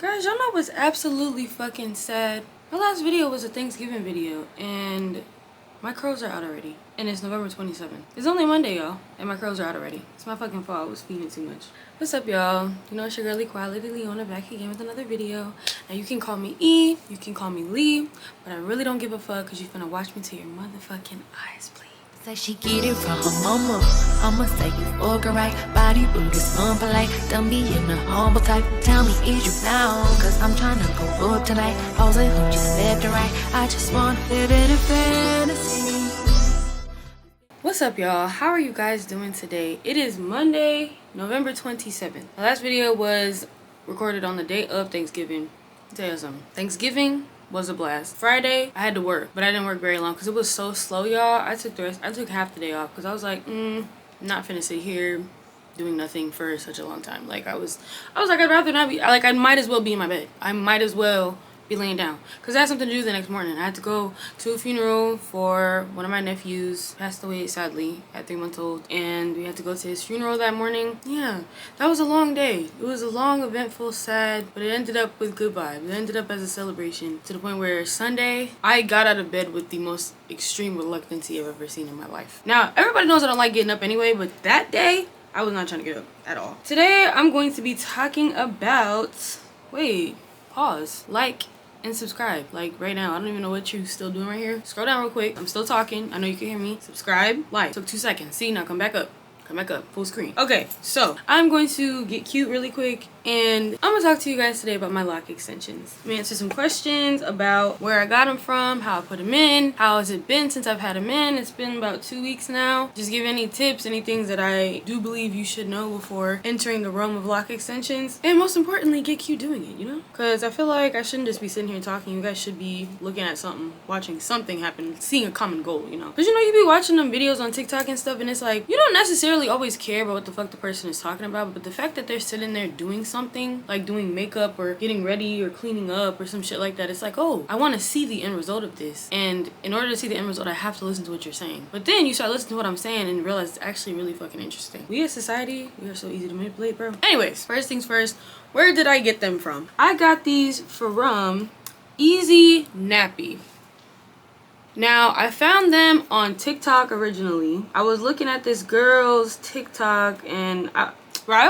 Guys, y'all know what's absolutely fucking sad? My last video was a Thanksgiving video, and my curls are out already. And it's November 27th. It's only Monday, y'all, and my curls are out already. It's my fucking fault. I was feeding too much. What's up, y'all? You know, it's your girly Quality Leona back again with another video. Now, you can call me E, you can call me Lee, but I really don't give a fuck because you're finna watch me to your motherfucking eyes, please. Say she get it from her mama. I'ma say you fuck her right. Body rude is unpolite. Don't be in the humble type. Tell me, is you down? Cause I'm tryna go up tonight. Posing who just left and right. I just wanna live in a fantasy. What's up, y'all? How are you guys doing today? It is Monday, November 27th. The last video was recorded on the day of Thanksgiving. I'll tell you something. Thanksgiving was a blast. Friday, I had to work, but I didn't work very long because it was so slow, y'all. I took half the day off because I was like, not finna sit here doing nothing for such a long time. Like I was like, I'd rather not be, like I might as well be in my bed. I might as well be laying down because I had something to do the next morning. I had to go to a funeral for one of my nephews, passed away sadly at 3 months old, and we had to go to his funeral that morning. Yeah, that was a long day. It was a long, eventful, sad, but it ended up with good vibes. It ended up as a celebration to the point where Sunday I got out of bed with the most extreme reluctancy I've ever seen in my life. Now everybody knows I don't like getting up anyway, but that day I was not trying to get up at all. Today I'm going to be talking about, wait, pause, like and subscribe, like right now. I don't even know what you're still doing right here. Scroll down real quick. I'm still talking. I know you can hear me. Subscribe, like. Took 2 seconds. See, now come back up. Come back up, full screen. Okay, so I'm going to get cute really quick and I'm gonna talk to you guys today about my lock extensions. I'm gonna answer some questions about where I got them from, how I put them in, how has it been since I've had them in. It's been about 2 weeks now. Just give any tips, any things that I do believe you should know before entering the realm of lock extensions, and most importantly, get cute doing it, you know? Because I feel like I shouldn't just be sitting here talking. You guys should be looking at something, watching something happen, seeing a common goal, you know? Because you know, you be watching them videos on TikTok and stuff, and it's like, you don't necessarily always care about what the fuck the person is talking about, but the fact that they're sitting there doing something, like doing makeup or getting ready or cleaning up or some shit like that, it's like, oh, I want to see the end result of this, and in order to see the end result I have to listen to what you're saying. But then you start listening to what I'm saying and realize it's actually really fucking interesting. We as society, we are so easy to manipulate, bro. Anyways, first things first, where did I get them from? I got these from EAZY NAPPY. Now, I found them on TikTok originally. I was looking at this girl's TikTok and I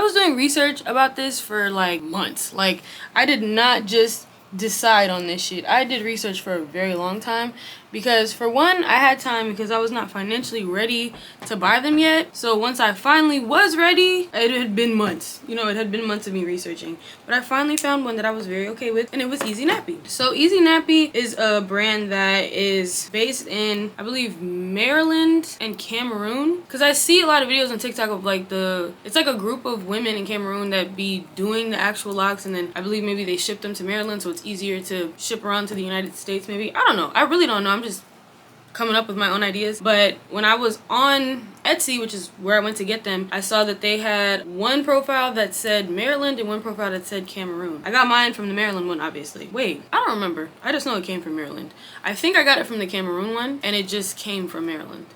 was doing research about this for like months. Like, I did not just decide on this shit. I did research for a very long time because, for one, I had time because I was not financially ready to buy them yet. So once I finally was ready, it had been months. You know, it had been months of me researching. But I finally found one that I was very okay with, and it was EAZY NAPPY. So EAZY NAPPY is a brand that is based in, I believe, Maryland and Cameroon. Because I see a lot of videos on TikTok of like it's like a group of women in Cameroon that be doing the actual locks, and then I believe maybe they ship them to Maryland so it's easier to ship around to the United States maybe. I don't know. I really don't know. I'm just coming up with my own ideas. But when I was on Etsy, which is where I went to get them, I saw that they had one profile that said Maryland and one profile that said Cameroon. I got mine from the Maryland one, obviously. Wait, I don't remember. I just know it came from Maryland. I think I got it from the Cameroon one and it just came from Maryland.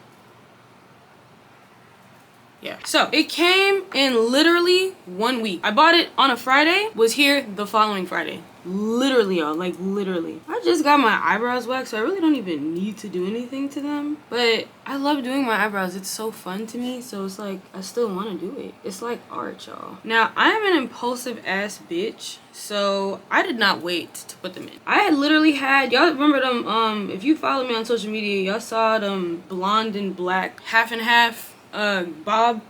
Yeah, so it came in literally 1 week. I bought it on a Friday, was here the following Friday. Literally, y'all, like literally. I just got my eyebrows waxed, so I really don't even need to do anything to them. But I love doing my eyebrows. It's so fun to me, so it's like I still want to do it. It's like art, y'all. Now, I am an impulsive ass bitch, so I did not wait to put them in. I had literally had, y'all remember them, if you follow me on social media, y'all saw them blonde and black, half and half, bob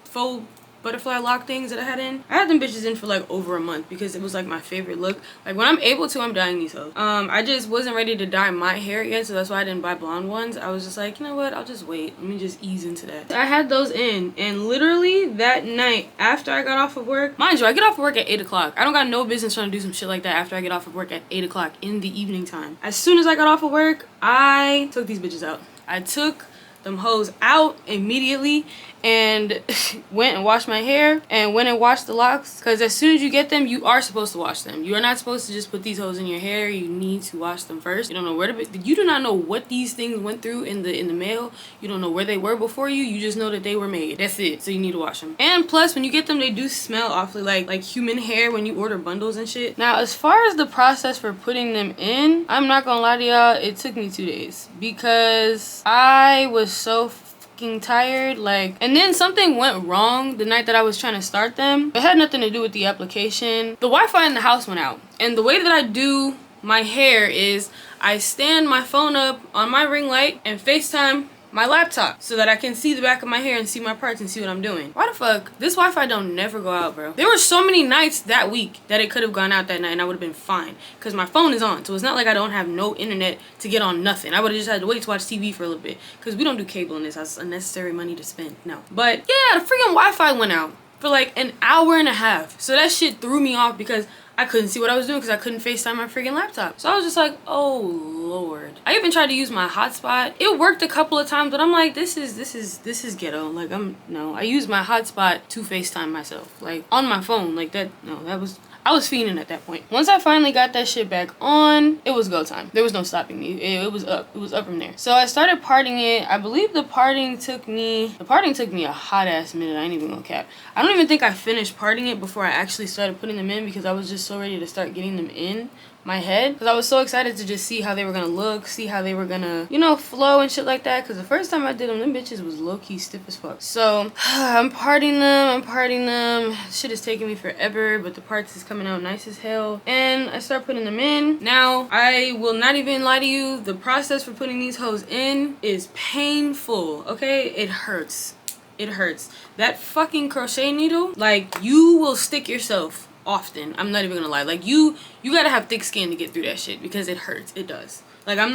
faux butterfly lock things that I had in. I had them bitches in for like over a month because it was like my favorite look. Like when I'm able to, I'm dyeing these hoes. I just wasn't ready to dye my hair yet, so that's why I didn't buy blonde ones. I was just like, you know what, I'll just wait. Let me just ease into that. I had those in, and literally that night after I got off of work, mind you, I get off of work at 8 o'clock. I don't got no business trying to do some shit like that after I get off of work at 8 o'clock in the evening time. As soon as I got off of work, I took these bitches out. I took them hoes out immediately and went and washed my hair and went and washed the locks, because as soon as you get them, you are supposed to wash them. You are not supposed to just put these hoes in your hair. You need to wash them first. You don't know where to, you do not know what these things went through in the mail. You don't know where they were before you just know that they were made. That's it. So you need to wash them. And plus, when you get them, they do smell awfully like human hair when you order bundles and shit. Now, as far as the process for putting them in, I'm not gonna lie to y'all, it took me 2 days because I was so tired, and then something went wrong the night that I was trying to start them. It had nothing to do with the application. The Wi-Fi in the house went out, and the way that I do my hair is I stand my phone up on my ring light and FaceTime my laptop so that I can see the back of my hair and see my parts and see what I'm doing. Why the fuck? This Wi-Fi don't never go out, bro. There were so many nights that week that it could have gone out that night and I would have been fine because my phone is on. So it's not like I don't have no internet to get on nothing. I would have just had to wait to watch TV for a little bit because we don't do cable in this house. It's unnecessary money to spend. No. But yeah, the freaking Wi-Fi went out for like an hour and a half. So that shit threw me off because I couldn't see what I was doing because I couldn't FaceTime my freaking laptop. So I was just like, oh Lord. I even tried to use my hotspot. It worked a couple of times, but I'm like, this is ghetto. Like, I used my hotspot to FaceTime myself. Like, on my phone. Like, I was fiending at that point. Once I finally got that shit back on, it was go time. There was no stopping me. It was up. It was up from there. So I started parting it. I believe the parting took me a hot ass minute. I ain't even gonna cap. I don't even think I finished parting it before I actually started putting them in because I was just so ready to start getting them in my head because I was so excited to just see how they were gonna look, see how they were gonna, you know, flow and shit like that, because the first time I did them bitches was low-key stiff as fuck. So I'm parting them. Shit is taking me forever, but the parts is coming out nice as hell, and I start putting them in. Now, I will not even lie to you, the process for putting these hoes in is painful, okay? It hurts. It hurts. That fucking crochet needle, like, you will stick yourself often. I'm not even gonna lie. Like, you gotta have thick skin to get through that shit because it hurts. It does. Like, I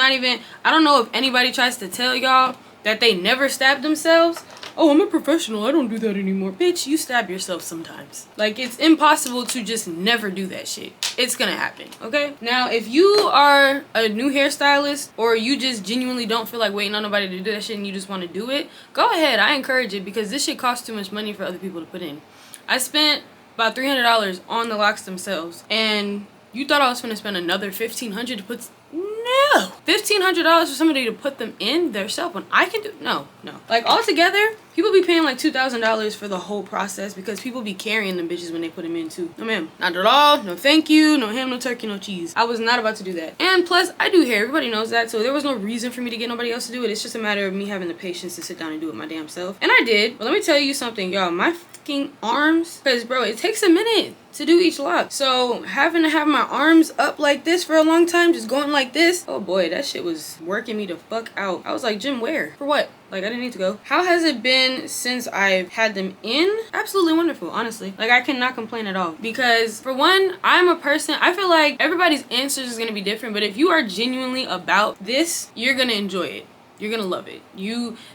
don't know if anybody tries to tell y'all that they never stab themselves. Oh, I'm a professional. I don't do that anymore. Bitch, you stab yourself sometimes. Like, it's impossible to just never do that shit. It's gonna happen, okay? Now, if you are a new hairstylist or you just genuinely don't feel like waiting on nobody to do that shit and you just want to do it, go ahead. I encourage it because this shit costs too much money for other people to put in. I spent about $300 on the locks themselves, and you thought I was gonna spend another $1,500 to put? No, $1,500 for somebody to put them in their self when I can do? No. Like, altogether, people be paying like $2,000 for the whole process because people be carrying them bitches when they put them in too. No ma'am, not at all. No thank you. No ham, no turkey, no cheese. I was not about to do that. And plus, I do hair. Everybody knows that, so there was no reason for me to get nobody else to do it. It's just a matter of me having the patience to sit down and do it my damn self. And I did. But let me tell you something, y'all. My fucking arms, because bro, it takes a minute to do each lock. So having to have my arms up like this for a long time, just going like this, oh boy, that shit was working me the fuck out. I was like, Jim, where? For what? Like, I didn't need to go. How has it been since I've had them in? Absolutely wonderful, honestly. Like, I cannot complain at all. Because, for one, I'm a person, I feel like everybody's answers is gonna be different, but if you are genuinely about this, you're gonna enjoy it. You're gonna love it.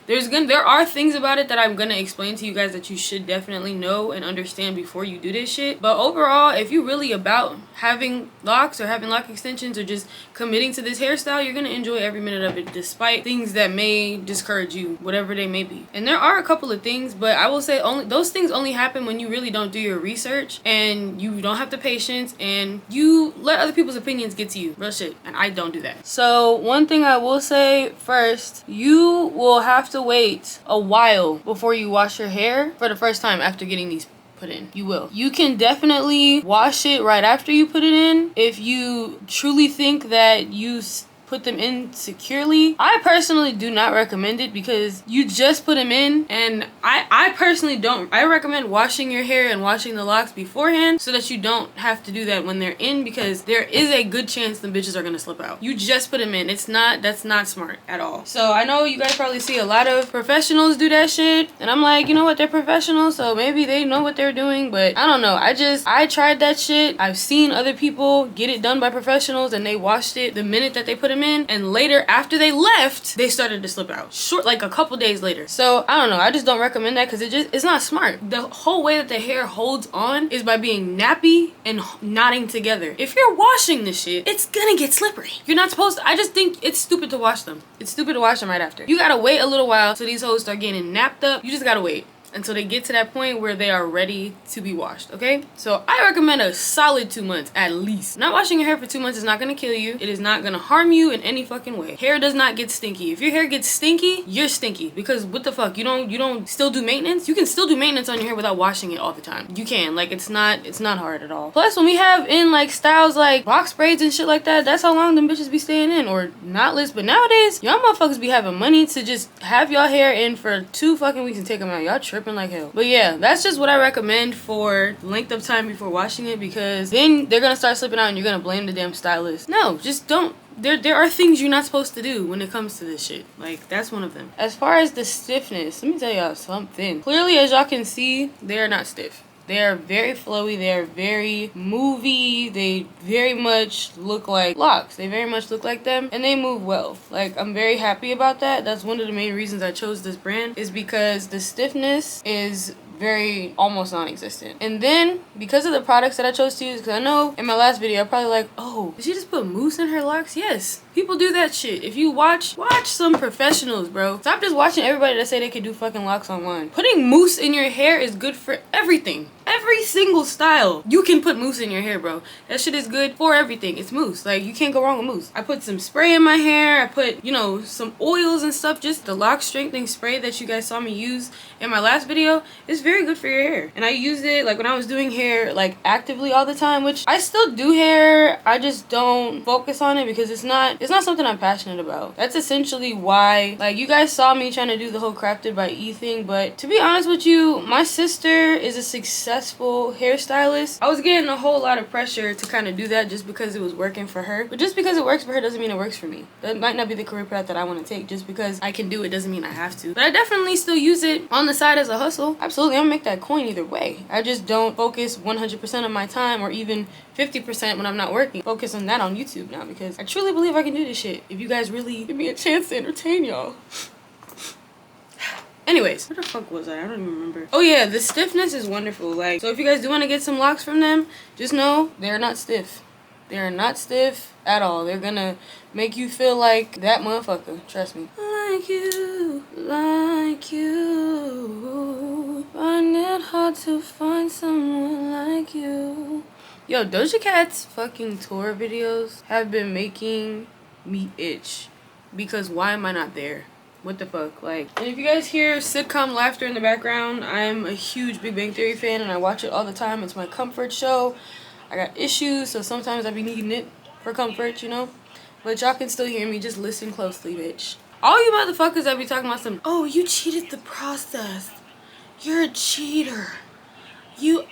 There are things about it that I'm gonna explain to you guys that you should definitely know and understand before you do this shit. But overall, if you're really about having locks or having lock extensions or just committing to this hairstyle, you're gonna enjoy every minute of it, despite things that may discourage you, whatever they may be. And there are a couple of things, but I will say those things only happen when you really don't do your research and you don't have the patience and you let other people's opinions get to you. Real shit. And I don't do that. So one thing I will say first, you will have to wait a while before you wash your hair for the first time after getting these put in. You will. You can definitely wash it right after you put it in if you truly think that you put them in securely. I personally do not recommend it because you just put them in, and I personally don't. I recommend washing your hair and washing the locks beforehand so that you don't have to do that when they're in, because there is a good chance the bitches are gonna slip out. You just put them in. That's not smart at all. So I know you guys probably see a lot of professionals do that shit, and I'm like, you know what, they're professionals, so maybe they know what they're doing, but I don't know. I tried that shit. I've seen other people get it done by professionals and they washed it the minute that they put them them in, and later after they left, they started to slip out. Short, like a couple days later. So I don't know, I just don't recommend that because it's not smart. The whole way that the hair holds on is by being nappy and knotting together. If you're washing this shit, it's gonna get slippery. You're not supposed to. I just think it's stupid to wash them. It's stupid to wash them right after. You gotta wait a little while till these hoes start getting napped up. You just gotta wait until they get to that point where they are ready to be washed, okay? So I recommend a solid 2 months at least. Not washing your hair for 2 months is not gonna kill you. It is not gonna harm you in any fucking way. Hair does not get stinky. If your hair gets stinky, you're stinky, because what the fuck? You don't still do maintenance? You can still do maintenance on your hair without washing it all the time. You can. Like, it's not hard at all. Plus, when we have in like styles like box braids and shit like that, that's how long them bitches be staying in, or knotless. But nowadays, y'all motherfuckers be having money to just have y'all hair in for 2 fucking weeks and take them out. Y'all tripping like hell. But yeah, that's just what I recommend for length of time before washing it, because then they're gonna start slipping out and you're gonna blame the damn stylist. No, just don't. There are things you're not supposed to do when it comes to this shit. Like, that's one of them. As far as the stiffness, let me tell y'all something. Clearly, as y'all can see, they are not stiff. They are very flowy. They are very movie. They very much look like locks. They very much look like them, and they move well. Like, I'm very happy about that. That's one of the main reasons I chose this brand, is because the stiffness is very almost non-existent. And then because of the products that I chose to use, because I know in my last video I'm probably like, oh, did she just put mousse in her locks? Yes, people do that shit. If you watch some professionals, bro. Stop just watching everybody that say they can do fucking locks online. Putting mousse in your hair is good for everything. Every single style you can put mousse in your hair, bro. That shit is good for everything. It's mousse. Like, you can't go wrong with mousse. I put some spray in my hair. I put, you know, some oils and stuff. Just the lock strengthening spray that you guys saw me use in my last video is very good for your hair. And I used it like when I was doing hair like actively all the time, which I still do hair. I just don't focus on it because it's not something I'm passionate about. That's essentially why, like, you guys saw me trying to do the whole crafted by E thing, but to be honest with you, my sister is a successful hairstylist. I was getting a whole lot of pressure to kind of do that just because it was working for her. But just because it works for her doesn't mean it works for me. That might not be the career path that I want to take. Just because I can do it doesn't mean I have to. But I definitely still use it on the side as a hustle. Absolutely, I'm gonna make that coin either way. I just don't focus 100% of my time, or even 50% when I'm not working. Focus on that on YouTube now, because I truly believe I can do this shit if you guys really give me a chance to entertain y'all. Anyways, where the fuck was I? I don't even remember. Oh yeah, the stiffness is wonderful. Like, so if you guys do want to get some locks from them, just know they're not stiff. They're not stiff at all. They're gonna make you feel like that motherfucker. Trust me. Like you, like you. Find it hard to find someone like you. Yo, Doja Cat's fucking tour videos have been making me itch. Because why am I not there? What the fuck? Like, and if you guys hear sitcom laughter in the background, I'm a huge Big Bang Theory fan and I watch it all the time. It's my comfort show. I got issues, so sometimes I be needing it for comfort, you know? But y'all can still hear me. Just listen closely, bitch. All you motherfuckers that be talking about some, oh, you cheated the process. You're a cheater. You're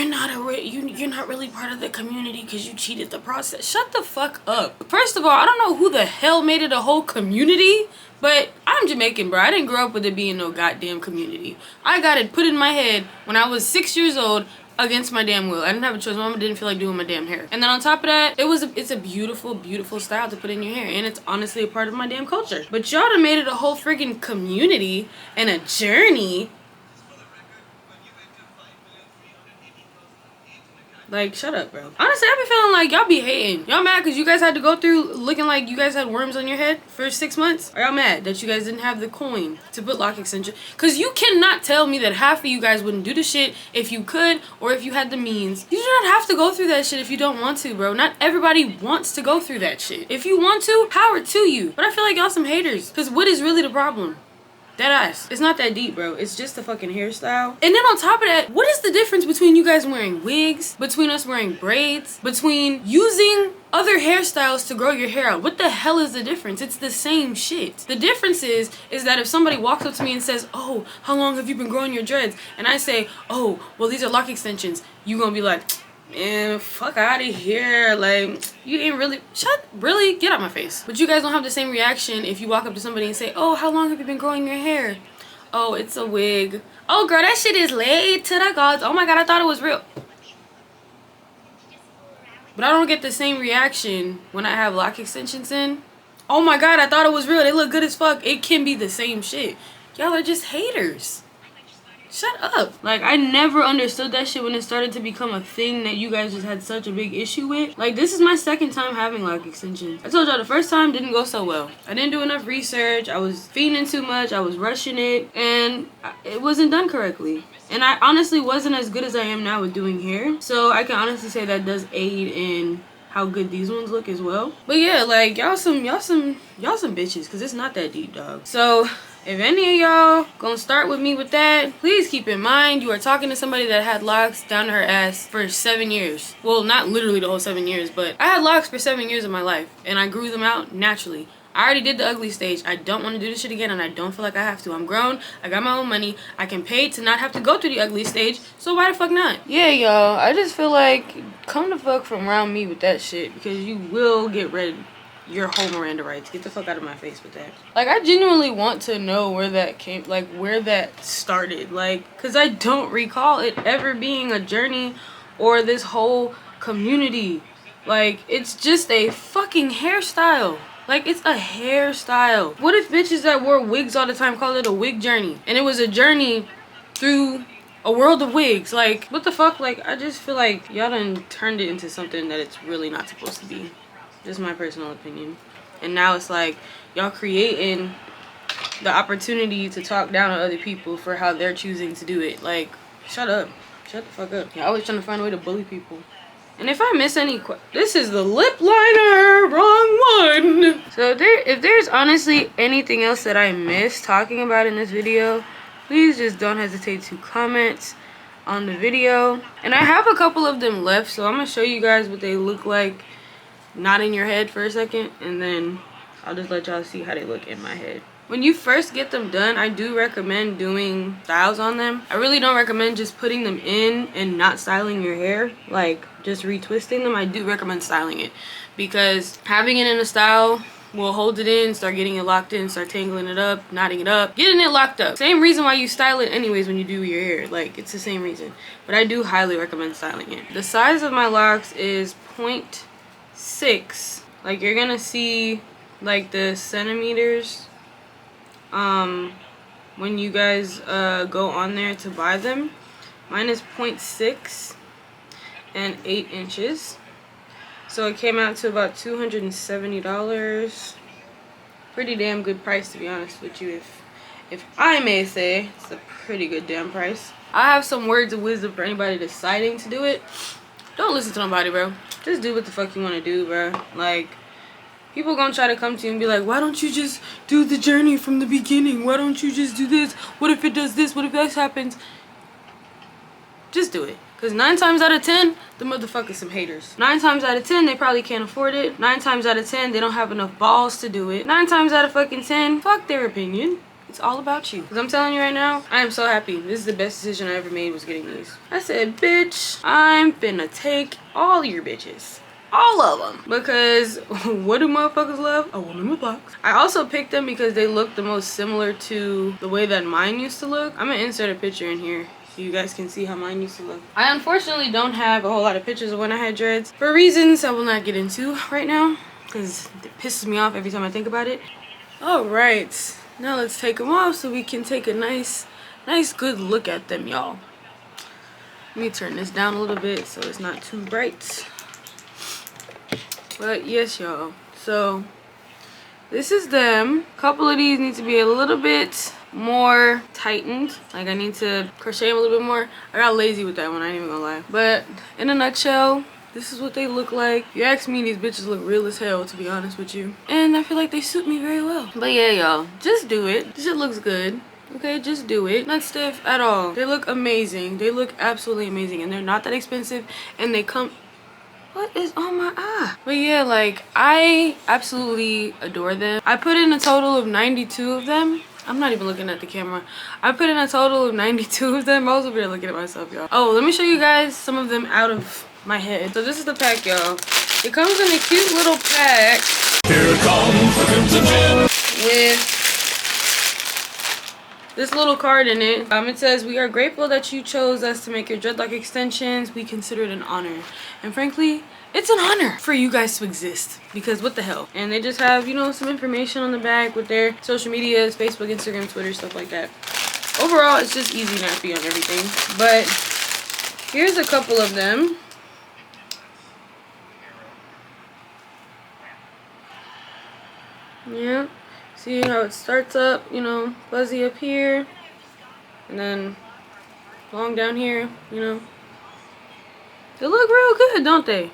not really part of the community because you cheated the process. Shut the fuck up. First of all, I don't know who the hell made it a whole community, but I'm Jamaican, bro. I didn't grow up with it being no goddamn community. I got it put in my head when I was 6 years old against my damn will. I didn't have a choice. My mama didn't feel like doing my damn hair. And then on top of that, it's a beautiful, beautiful style to put in your hair, and it's honestly a part of my damn culture. But y'all done made it a whole freaking community and a journey. Like, shut up, bro. Honestly, I be feeling like y'all be hating. Y'all mad because you guys had to go through looking like you guys had worms on your head for 6 months? Are y'all mad that you guys didn't have the coin to put lock extension? Because you cannot tell me that half of you guys wouldn't do the shit if you could or if you had the means. You do not have to go through that shit if you don't want to, bro. Not everybody wants to go through that shit. If you want to, power to you. But I feel like y'all some haters. Because what is really the problem? That ass. It's not that deep, bro. It's just a fucking hairstyle. And then on top of that, what is the difference between you guys wearing wigs, between us wearing braids, between using other hairstyles to grow your hair out? What the hell is the difference? It's the same shit. The difference is that if somebody walks up to me and says, oh, how long have you been growing your dreads? And I say, oh, well, these are lock extensions. You gonna be like, man, fuck out of here. Like, you ain't really, really get out my face. But you guys don't have the same reaction if you walk up to somebody and say, oh, how long have you been growing your hair? Oh, it's a wig. Oh, girl, that shit is laid to the gods. Oh my god, I thought it was real. But I don't get the same reaction when I have lock extensions in. Oh my god, I thought it was real. They look good as fuck. It can be the same shit. Y'all are just haters. Shut up. Like, I never understood that shit when it started to become a thing that you guys just had such a big issue with. Like, this is my second time having lock extensions. I told y'all the first time didn't go so well. I didn't do enough research. I was fiending too much. I was rushing it. And it wasn't done correctly. And I honestly wasn't as good as I am now with doing hair. So I can honestly say that does aid in how good these ones look as well. But yeah, like, y'all some bitches, because it's not that deep, dog. So if any of y'all gonna start with me with that, please keep in mind you are talking to somebody that had locks down to her ass for 7 years. Well, not literally the whole 7 years, but I had locks for 7 years of my life, and I grew them out naturally. I already did the ugly stage. I don't want to do this shit again, and I don't feel like I have to. I'm grown. I got my own money. I can pay to not have to go through the ugly stage, so why the fuck not? Yeah, y'all. I just feel like come the fuck from around me with that shit, because you will get read your whole Miranda rights. Get the fuck out of my face with that. Like, I genuinely want to know where that came, like, where that started. Like, because I don't recall it ever being a journey or this whole community. Like, it's just a fucking hairstyle. Like, it's a hairstyle. What if bitches that wore wigs all the time called it a wig journey? And it was a journey through a world of wigs. Like, what the fuck? Like, I just feel like y'all done turned it into something that it's really not supposed to be. Just my personal opinion. And now it's like y'all creating the opportunity to talk down on other people for how they're choosing to do it. Like, shut up. Shut the fuck up. You're always trying to find a way to bully people. And if I miss any, this is the lip liner, wrong one. So if there's honestly anything else that I missed talking about in this video, please just don't hesitate to comment on the video. And I have a couple of them left, so I'm gonna show you guys what they look like not in your head for a second, and then I'll just let y'all see how they look in my head. When you first get them done, I do recommend doing styles on them. I really don't recommend just putting them in and not styling your hair, like just retwisting them. I do recommend styling it, because having it in a style will hold it in, start getting it locked in, start tangling it up, knotting it up, getting it locked up. Same reason why you style it anyways when you do your hair. Like, it's the same reason. But I do highly recommend styling it. The size of my locks is 0.6. Like, you're gonna see like the centimeters when you guys go on there to buy them. Mine is 0.6 and 8 inches. So it came out to about $270. Pretty damn good price, to be honest with you. If I may say, it's a pretty good damn price. I have some words of wisdom for anybody deciding to do it. Don't listen to nobody, bro. Just do what the fuck you want to do, bro. Like, people gonna try to come to you and be like, why don't you just do the journey from the beginning? Why don't you just do this? What if it does this? What if this happens? Just do it. Because 9 times out of 10, the motherfuckers some haters. 9 times out of 10, they probably can't afford it. 9 times out of 10, they don't have enough balls to do it. 9 times out of fucking 10, fuck their opinion. It's all about you. Because I'm telling you right now, I am so happy. This is the best decision I ever made, was getting these. I said, bitch, I'm finna take all your bitches. All of them. Because what do motherfuckers love? A woman with locks. I also picked them because they look the most similar to the way that mine used to look. I'm gonna insert a picture in here so you guys can see how mine used to look. I unfortunately don't have a whole lot of pictures of when I had dreads, for reasons I will not get into right now, because it pisses me off every time I think about it. All right, now let's take them off so we can take a nice good look at them, y'all. Let me turn this down a little bit so it's not too bright. But yes, y'all, so this is them. A couple of these need to be a little bit more tightened. Like, I need to crochet them a little bit more. I got lazy with that one, I ain't even gonna lie. But in a nutshell, this is what they look like. If you ask me, these bitches look real as hell, to be honest with you. And I feel like they suit me very well. But yeah, y'all, just do it. This shit looks good. Okay, just do it. Not stiff at all. They look amazing. They look absolutely amazing. And they're not that expensive. And they come... What is on my eye? But yeah, like, I absolutely adore them. I put in a total of 92 of them. I'm not even looking at the camera. I put in a total of 92 of them. I was over here looking at myself, y'all. Oh, let me show you guys some of them out of my head. So this is the pack, y'all. It comes in a cute little pack. Here comes the Crimson Gin. With this little card in it. It says, "We are grateful that you chose us to make your dreadlock extensions. We consider it an honor. And frankly, it's an honor for you guys to exist, because what the hell. And they just have, you know, some information on the back with their social medias, Facebook, Instagram, Twitter, stuff like that. Overall, it's just EAZY Nappy on everything. But here's a couple of them. Yeah, see how it starts up, you know, fuzzy up here, and then long down here, you know. They look real good, don't they?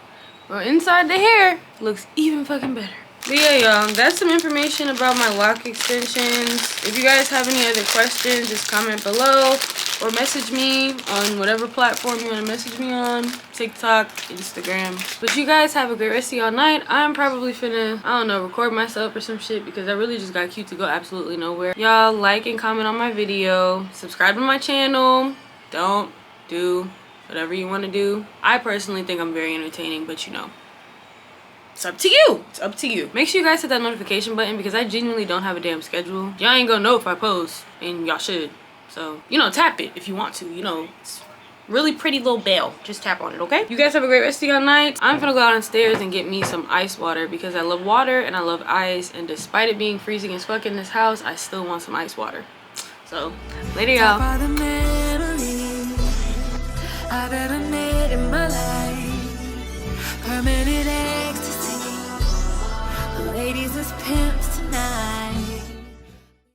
Well, inside the hair looks even fucking better. But yeah, y'all, that's some information about my lock extensions. If you guys have any other questions, just comment below or message me on whatever platform you want to message me on. TikTok, Instagram. But you guys have a great rest of y'all night. I'm probably finna, I don't know, record myself or some shit, because I really just got cute to go absolutely nowhere. Y'all like and comment on my video. Subscribe to my channel. Don't do whatever you want to do. I personally think I'm very entertaining, but you know, it's up to you. It's up to you. Make sure you guys hit that notification button, because I genuinely don't have a damn schedule. Y'all ain't gonna know if I post, and y'all should. So, you know, tap it if you want to. You know, it's really pretty little bell. Just tap on it, okay? You guys have a great rest of your night. I'm gonna go downstairs and get me some ice water, because I love water and I love ice. And despite it being freezing as fuck in this house, I still want some ice water. So, later, y'all.